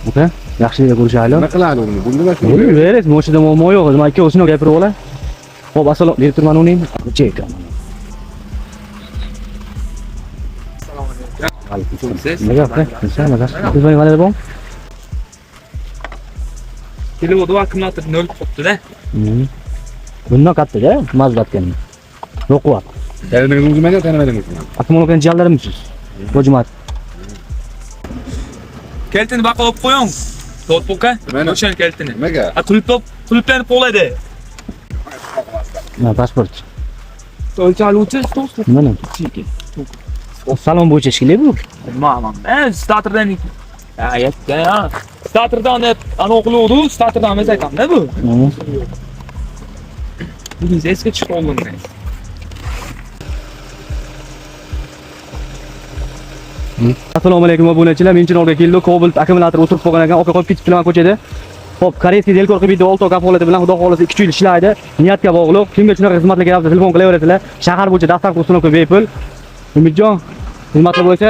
Aka, yaxshi ko'rishaylik. Nima qiladi uni? Bunda mashina. Verasiz, moshida muammo yo'q. Nima ikkovsini gapirib olay. Xo'p, assalom, berib turman uning. Cheka. Nima gap? Nima gap? Sizning qanday bo'l? Televodu akkumulyator 0 qopdi-da. Bundan katta-da, mazbatgan. Yo'q. Tanidingizmi, tanimadingizmi? Akkumulyatorni jaldarimsiz. Hojmat. Keltini baqib qo'ying. To'tbuqa. Mana. O'shan keltini. Nimaga? Qulplanib qoladi. Mana pasport. O'lchaluvchi to'st. Mana. Salon bo'yicha shekilli bu. Ma'lum. Starterdan aytda. Starterdan deb ana o'qiluvdi, starterdan emas aytamda bu. Bu eski chiqib olindi. Assalomu alaykum obunachilar. Men Chinorga keldim. Cobalt akkumulyator o'tirib qolgan ekan. Oqa qo'yib ketib kelaman ko'chada. Xo'p, koreyskiy Delkor qilib 6 oy holati bilan xudo xolasa 2 yil ishlaydi. Niyatga bog'liq. Kimga shunaqa xizmatlarga keraksa telefon qilaverasizlar. Shahar bo'yicha dastlabki usulni bepul. Umidjon, xizmatlar bo'lsa